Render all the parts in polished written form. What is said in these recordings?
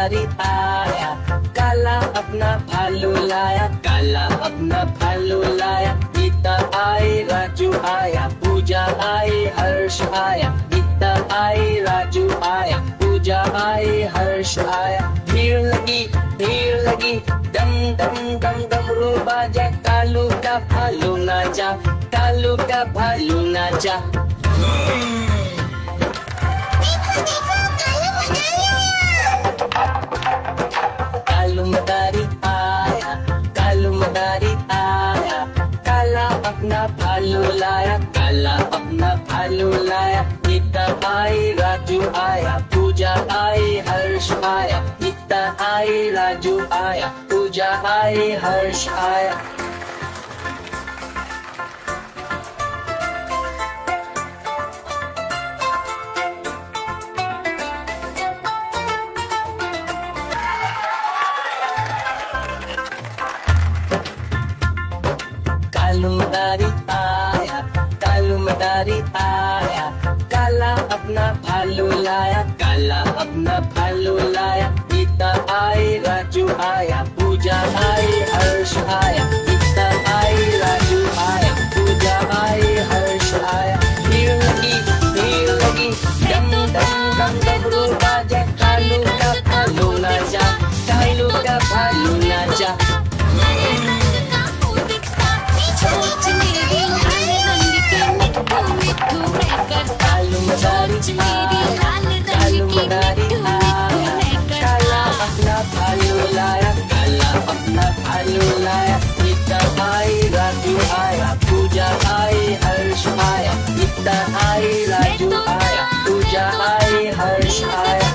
मदारी आया, काला अपना भालू लाया, काला अपना भालू लाया। गीता आई, राजू आया, पूजा आई, हर्ष आया। गीता आई, राजू आया, पूजा आई, हर्ष आया। भीड़ लगी, डम डम डम डमरू बाजा, कालू का भालू नाचा, कालू का भालू नाचा। कालू मदारी आया, कालू मदारी आया, काला अपना भालू लाया, काला अपना भालू लाया। गीता आई, राजू आया, पूजा आई, हर्ष आया। गीता आई, राजू आया, पूजा आई, हर्ष आया। कालू मदारी आया, कालू मदारी आया, काला अपना भालू लाया, काला अपना भालू लाया। गीता आई, राजू आया, पूजा आई, हर्ष आया। गीता आई, राजू आया, पूजा आई, हर्ष आया। भीड़ लगी, डम डम डम डमरू बाजा, कालू का भालू नाचा, कालू का भालू नाचा। कालू मदारी आया, कालू मदारी आया, काला अपना भालू लाया, काला अपना भालू लाया। गीता आई, राजू आया, पूजा आई, हर्ष आया। गीता आई, राजू आया, पूजा आई, हर्ष आया।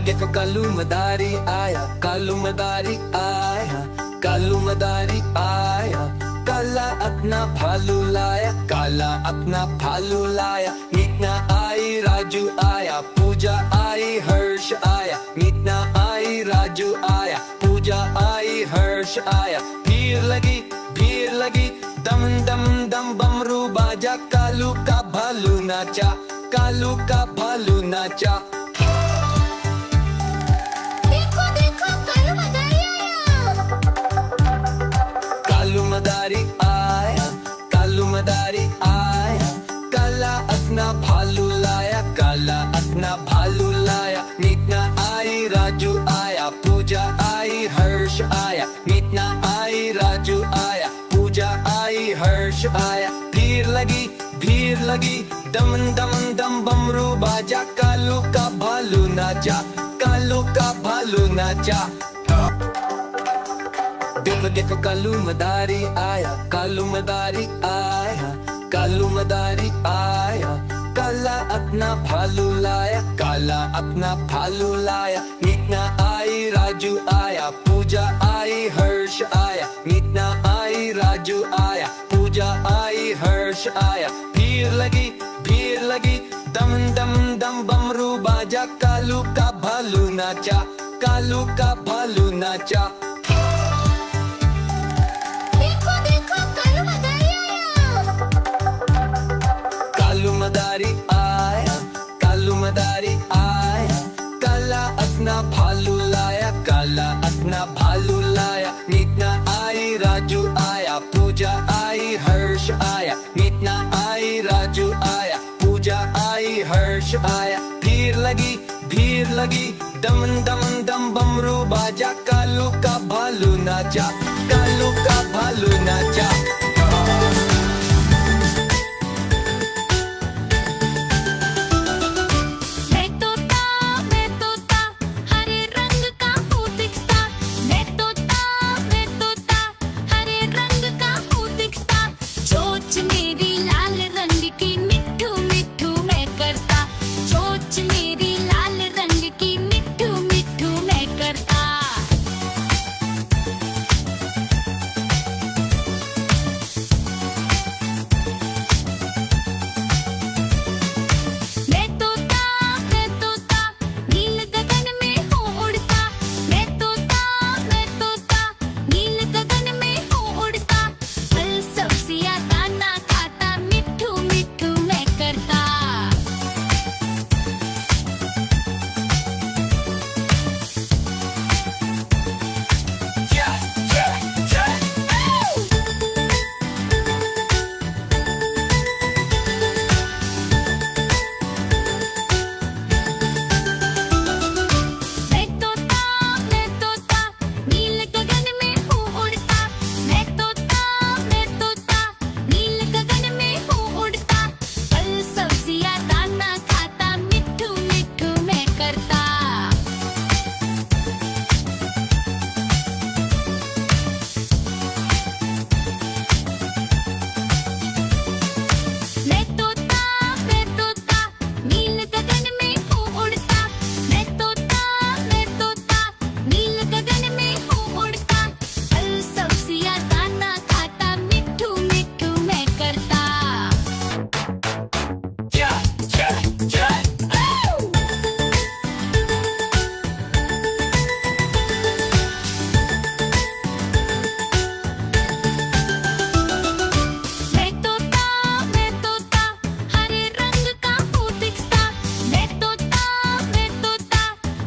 देखो कालू मदारी आया, कालू मदारी आया, कालू मदारी आया, काला अपना भालू लाया, काला अपना भालू लाया। मीतना आई, राजू आया, पूजा आई, हर्ष आया। मीतना आई, राजू आया, पूजा आई, हर्ष आया। भीड़ लगी, दम दम दम बमरू बाजा, कालू का भालू नाचा, कालू का भालू नाचा। कालू मदारी आया, कालू मदारी आया, काला अपना भालू लाया, काला अपना भालू लाया। मीतना आई, राजू आया, पूजा आई, हर्ष आया। मीतना आई, भीड़ लगी दम दम दम बमरू बाजा कालू का भालू नाचा कालू का भालू नाचा देखो देखो कालू मदारी आया कालू मदारी आया कालू मदारी आया काला अपना भालू लाया काला अपना भालू लाया मीना आई राजू आया पूजा आई हर्ष आया मीना आई राजू आया पूजा आई हर्ष आया भीड़ लगी दम दम दम बमरू बाजा कालू का भालू नाचा कालू का भालू नाचा देखो देखो कालू मदारी आया कालू मदारी आया कालू मदारी आया काला अपना भालू लाया काला अपना भालू लाया मीना आई राजू आया पूजा आई हर्ष आया मीना आई राजू आया पूजा आई हर्ष आया भीड़ लगी दम दम दम बमरू बाजा कालू का भालू नाचा कालू का भालू नाचा मैं तोता हरे रंग का हूँ दिखता मैं तोता हरे रंग का हूँ दिखता चोंच मेरी लाल रंग की मिट्ठू मिट्ठू मैं करता चोंच मेरी लाल रंग की मिट्ठू मिट्ठू मैं करता मैं तोता नील गगन में हूँ उड़ता मैं तोता नील गगन में हूँ उड़ता फल सब्जियाँ दाना खाता मिट्ठू मिट्ठू मैं करता मैं तोता नील गगन में हूँ उड़ता मैं तोता नील गगन में हूँ उड़ता फल सब्जियाँ दाना खाता मिट्ठू मिट्ठू मैं करता मैं तोता नील गगन में हूँ उड़ता मैं तोता नील गगन में हूँ उड़ता फल सब्जियाँ दाना खाता मिट्ठू मिट्ठू मैं करता मैं तोता हरे रंग का हूँ दिखता मैं तोता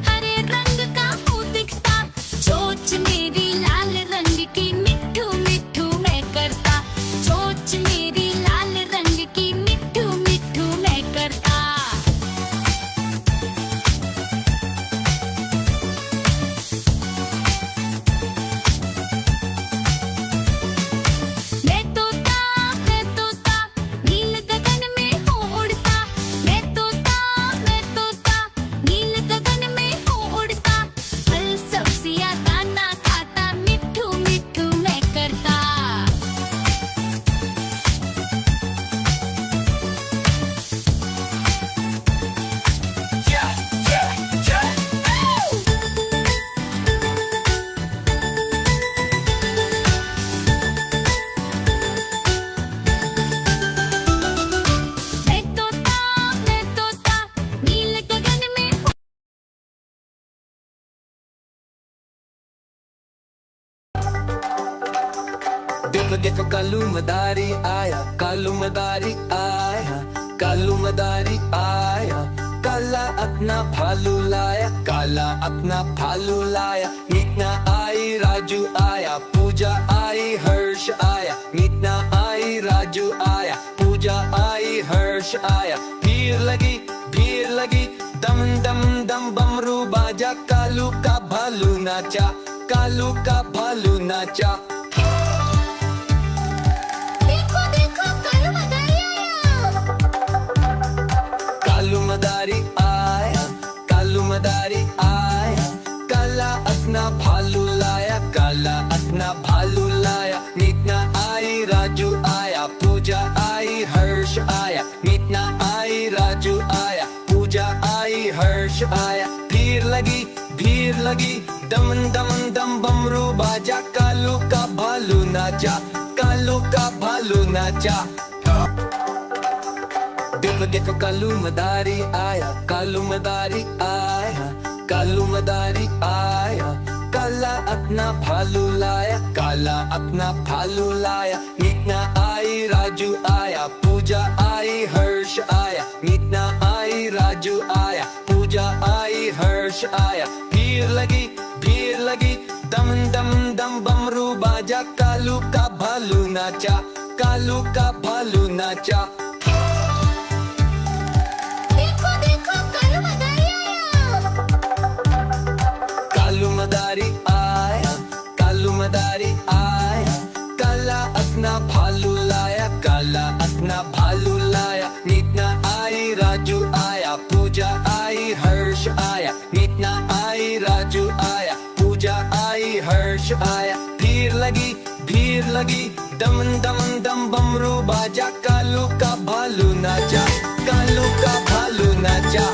हरे रंग का हूँ दिखता चोंच मेरी लाल रंग की मिट्ठू मिट्ठू मैं करता चोंच मेरी लाल रंग की मिट्ठू मिट्ठू मैं करता मैं तोता नील गगन में हूँ उड़ता मैं तोता नील गगन में हूँ उड़ता फल सब्जियाँ दाना खाता मिट्ठू मिट्ठू मैं करता मैं तोता नील गगन में हूँ देखो देखो कालू मदारी आया कालू मदारी आया कालू मदारी आया काला अपना भालू लाया काला अपना भालू लाया मीना आई राजू आया पूजा आई हर्ष आया मीना आई राजू आया पूजा आई हर्ष आया भीड़ लगी दम दम दम बमरू बाजा कालू का भालू नाचा कालू का भालू नाचा देखो देखो कालू मदारी आया। भीड़ लगी दमन दमन दम बमरू बाजा। कालू का भालू नाचा, कालू का भालू नाचा। देखो देखो कालू मदारी आया, कालू मदारी आया, कालू मदारी आया। काला अपना भालू लाया, काला अपना भालू लाया। मीना आई राजू आया, पूजा आई हर्ष आया। मीना आई राजू आया, पूजा आई हर्ष आया। भीड़ लगी दम दम दम बमरू बाजा। कालू का भालू नाचा, कालू का भालू नाचा। देखो देखो कालू मदारी आया। कालू मदारी आया, कालू मदारी आया। काला अपना भालू लाया, काला अपना भालू लाया। मीना आई राजू आया, पूजा आई हर्ष आया। मीना आई राजू आया, पूजा आई हर्ष आया। भीड़ लगी दमन दमन दम बमरू बाजा। कालू का भालू नाचा, कालू का भालू नाचा।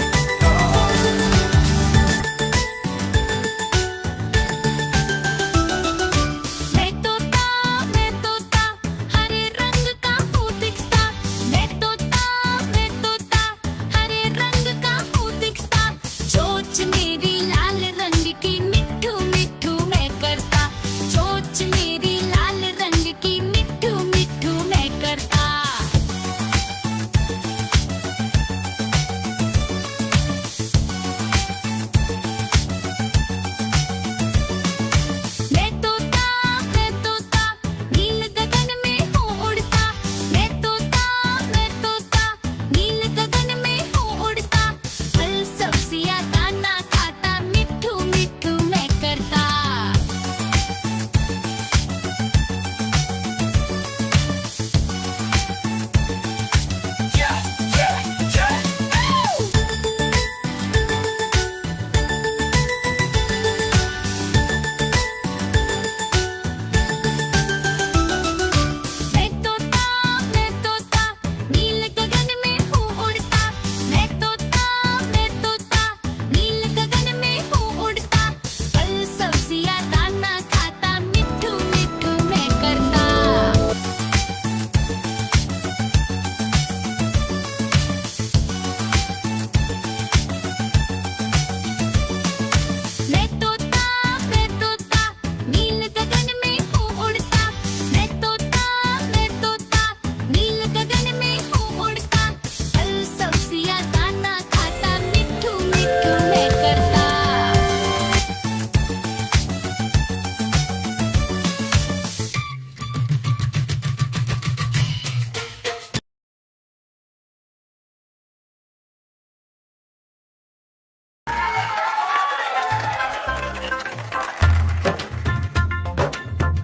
मैं तोता हरे रंग का हूँ दिखता। मैं तोता हरे रंग का हूँ दिखता। चोंच मेरी लाल रंग की मिट्ठू मिट्ठू मैं करता। चोंच मेरी लाल रंग की मिट्ठू मिट्ठू मैं करता। मैं तोता नील गगन में हूँ उड़ता। मैं तोता नील गगन में हूँ उड़ता। फल सब्जियाँ दाना खाता, मिट्ठू मिट्ठू मैं करता। मैं तोता नील गगन में हूँ उड़ता। मैं तोता नील गगन में हूँ उड़ता। फल सब्जियाँ दाना खाता, मिट्ठू मिट्ठू मैं करता। मैं तोता नील गगन में हूँ उड़ता। मैं तोता नील गगन में हूँ उड़ता। फल सब्जियाँ दाना खाता, मिट्ठू मिट्ठू मैं करता।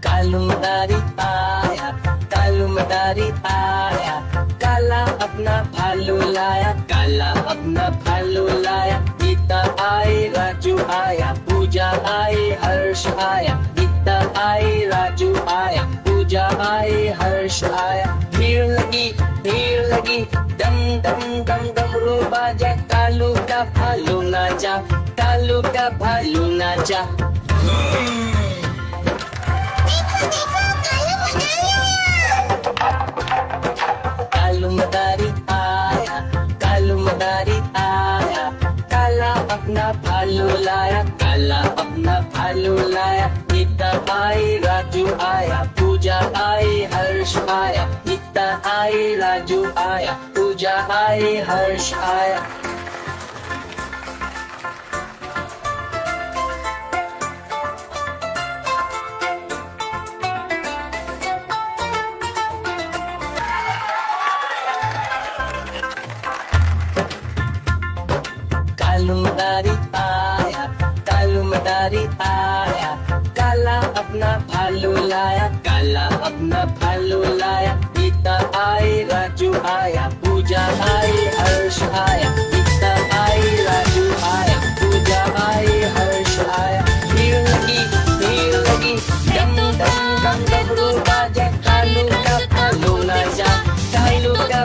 कालू मदारी आया, कालू मदारी आया। काला अपना भालू लाया, काला अपना भालू लाया। गीता आई राजू आया, पूजा आई हर्ष आया। गीता आई राजू आया, पूजा आई हर्ष आया। भीड़ लगी दम दम दम डमरू बाजा। कालू का भालू नाचा, कालू का भालू नाचा। कालू मदारी आया, कालू मदारी आया। काला अपना भालू लाया, काला अपना भालू लाया। गीता आई राजू आया, पूजा आई हर्ष आया। गीता आई राजू आया, पूजा आई हर्ष आया। कालू मदारी आया, कालू मदारी आया। काला अपना भालू लाया, काला अपना भालू लाया। गीता आई राजू आया, पूजा आई हर्ष आया। गीता आई राजू आया, पूजा आई हर्ष आया। भीड़ लगी दम दम दम डमरू बाजा। कालू का भालू नाचा, कालू का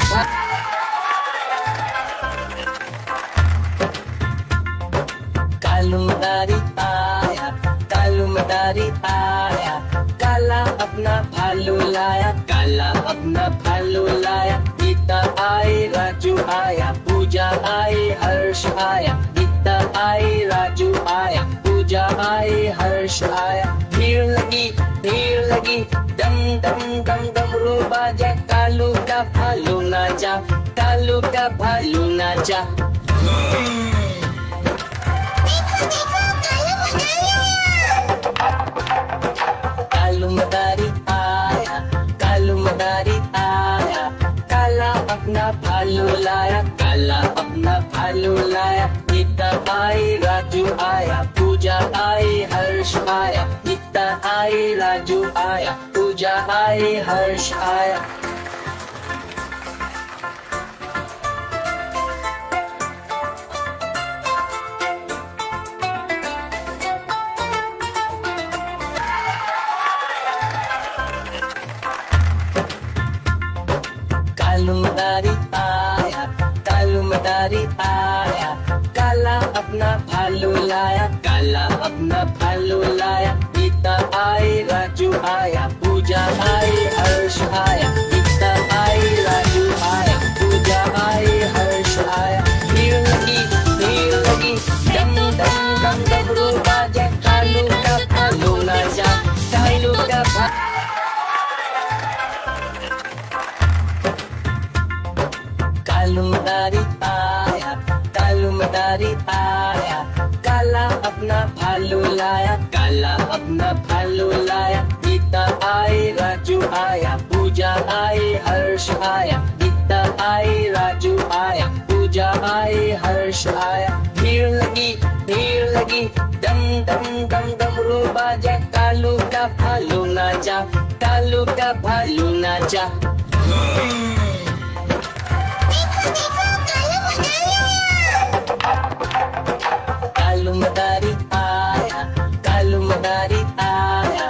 मदारी आया, कालू मदारी आया, काला अपना भालू लाया, काला अपना भालू लाया। गीता आई, राजू आया, पूजा आई, हर्ष आया। गीता आई, राजू आया, पूजा आई, हर्ष आया। भीड़ लगी, डम डम डम डमरू बाजा, कालू का भालू नाचा, कालू का भालू नाचा। कालू मदारी आया, कालू मदारी आया, काला अपना भालू लाया, काला अपना भालू लाया। गीता आई, राजू आया, पूजा आई, हर्ष आया। गीता आई, राजू आया, पूजा आई, हर्ष आया। कालू मदारी आया, कालू मदारी आया, काला अपना भालू लाया, काला अपना भालू लाया। गीता आई, राजू आया, पूजा आई, हर्ष आया। गीता आई, राजू आया, पूजा आई, हर्ष आया। भीड़ लगी, डम डम डम डमरू बाजा, कालू का भालू नाचा, कालू का कालू मदारी आया, कालू मदारी आया, काला अपना भालू लाया, काला अपना भालू लाया। गीता आई, राजू आया, पूजा आई, हर्ष आया। गीता आई, राजू आया, पूजा आई, हर्ष आया। भीड़ लगी, डम डम डम डमरू बाजा, कालू का भालू नाचा, कालू का भालू नाचा। कालू मदारी आया, कालू मदारी आया,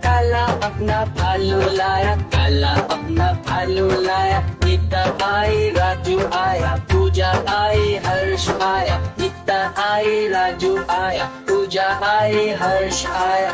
काला अपना भालू लाया, काला अपना भालू लाया। गीता आई, राजू आया, पूजा आई, हर्ष आया। गीता आई, राजू आया, पूजा आई, हर्ष आया।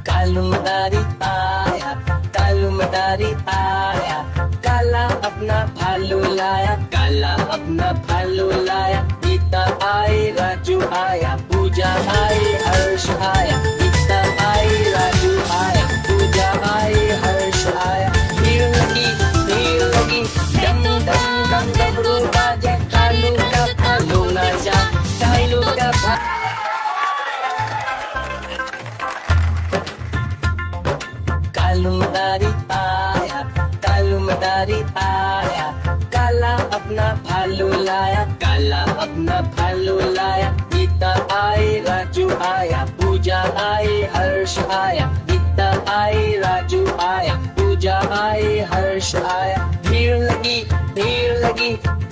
कालू मदारी आया, कालू मदारी आया, काला अपना भालू लाया, काला अपना भालू लाया। गीता आई, राजू आया, पूजा आई, हर्ष आया। गीता आई, राजू आया, पूजा आई, हर्ष आया। भीड़ लगी, डम डम डम डमरू बाजा, कालू का भालू नाचा, कालू का कालू मदारी आया, कालू मदारी आया, काला अपना भालू लाया, काला अपना भालू लाया। गीता आई, राजू आया, पूजा आई, हर्ष आया। गीता आई, राजू आया, पूजा आई, हर्ष आया। भीड़ लगी,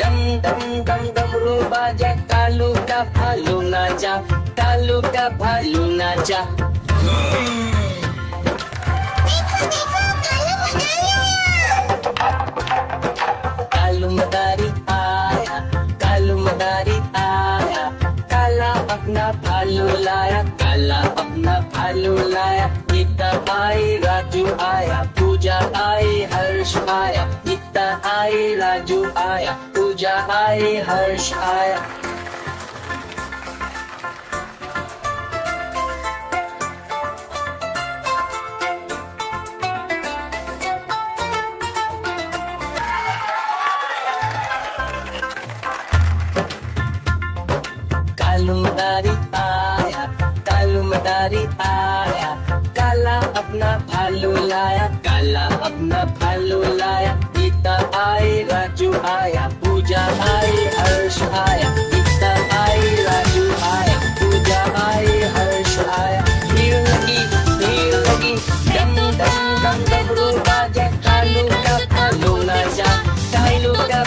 डम डम डम डमरू बाजा, कालू का भालू नाचा, कालू का भालू नाचा। कालू मदारी आया, कालू मदारी आया, काला अपना भालू लाया, काला अपना भालू लाया। गीता आई, राजू आया, पूजा आई, हर्ष आया। गीता आई, राजू आया, पूजा आई, हर्ष आया। कालू मदारी आया, कालू मदारी आया, काला अपना भालू लाया, काला अपना भालू लाया। गीता आई, राजू आया, पूजा आई, हर्ष आया। गीता आई, राजू आया, पूजा आई, हर्ष आया। भीड़ लगी, डम डम डम डमरू बाजा, कालू का भालू नाचा, कालू का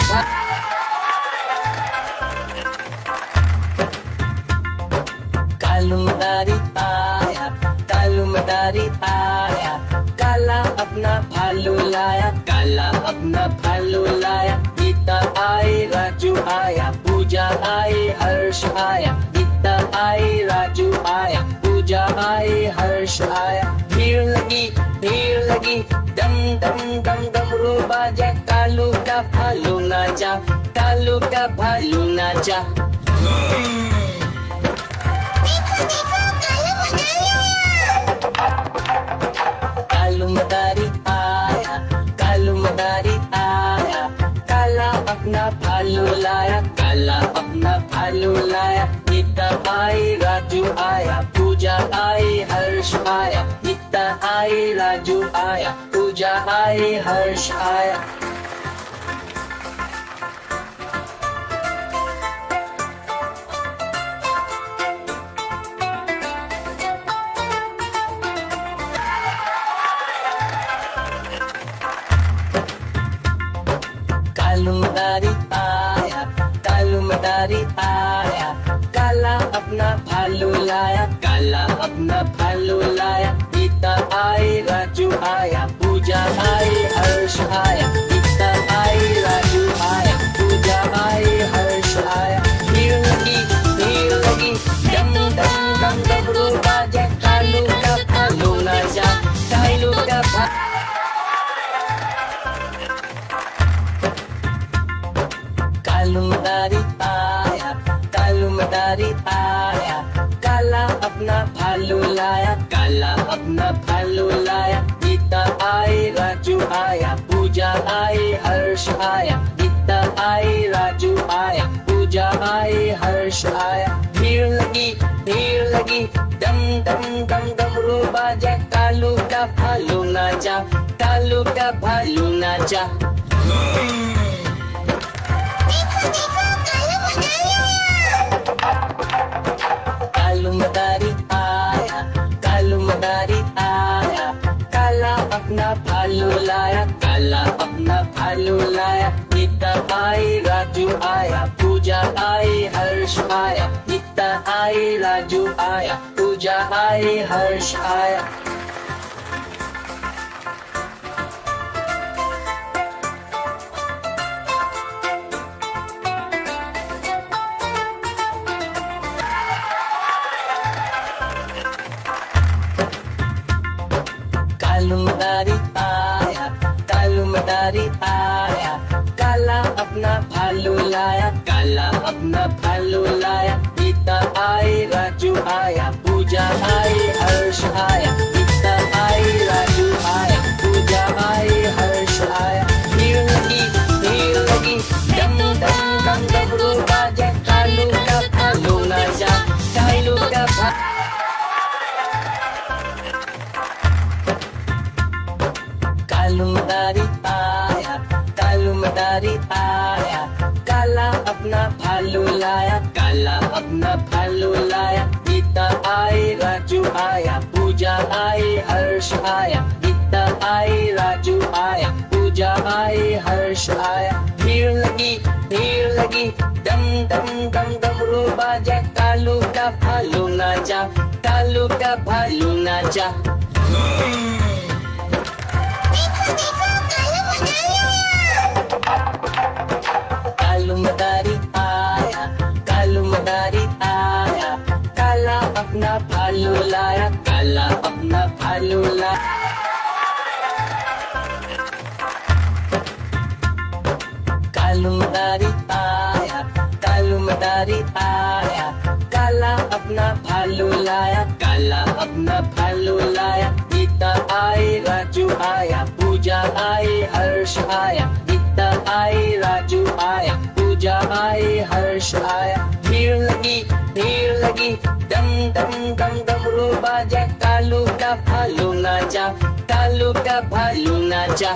काला अपना भालू लाया। गीता आई, राजू आया, पूजा आई, हर्ष आया। गीता आई, राजू आया, पूजा आई, हर्ष आया। भीड़ लगी, डम डम डम डमरू बाजा। कालू का भालू नाचा, कालू का भालू नाचा। कालू मदारी आया, कालू मदारी आया। काला अपना भालू लाया, काला अपना भालू लाया। गीता आई, राजू आया, पूजा आई, हर्ष आया। गीता आई, राजू आया, पूजा आई, हर्ष आया। कालू मदारी आया, कालू मदारी आया। काला अपना भालू लाया, काला अपना भालू लाया। गीता आई, राजू आया, पूजा आई, हर्ष आया। गीता आई, राजू आया, पूजा आई, हर्ष आया। भीड़ लगी, डम डम डम डमरू बाजा। कालू का भालू नाचा, कालू का कालू मदारी आया, कालू मदारी आया। काला अपना भालू लाया, काला अपना भालू लाया। गीता आई, राजू आया, पूजा आई, हर्ष आया। गीता आई, राजू आया, पूजा आई, हर्ष आया। भीड़ लगी, डम डम डम डमरू बाजा। कालू का भालू नाचा, कालू का भालू नाचा। कालू मदारी आया, कालू मदारी आया। काला अपना भालू लाया, काला अपना भालू लाया। गीता आई, राजू आया, पूजा आई, हर्ष आया। गीता आई, राजू आया, पूजा आई, हर्ष आया। कालू मदारी आया, कालू मदारी आया। काला अपना भालू लाया, काला अपना भालू लाया। गीता आई, राजू आया, पूजा आई, हर्ष आया। गीता आई, राजू आया, पूजा आई, हर्ष आया। भीड़ लगी, डम डम डम डमरू बाजा। कालू का भालू नाचा, कालू का कालू मदारी आया, कालू मदारी आया। काला अपना भालू लाया, काला अपना भालू लाया। गीता आई, राजू आया, पूजा आई, हर्ष आया। गीता आई, राजू आया, पूजा आई, हर्ष आया। भीड़ लगी, डम डम डम डमरू बाजा। कालू का भालू नाचा, कालू का भालू नाचा। कालू मदारी आया, कालू मदारी आया। काला अपना भालू लाया, काला अपना भालू लाया। कालू मदारी आया, कालू मदारी आया। काला अपना भालू लाया, काला अपना भालू लाया। गीता आई, राजू आया, पूजा आई, हर्ष आया। गीता आई, राजू आया, पूजा आई, हर्ष आया। भीड़ लगी, डम डम डम डमरू बाजा। कालू का भालू नाचा, कालू का भालू नाचा।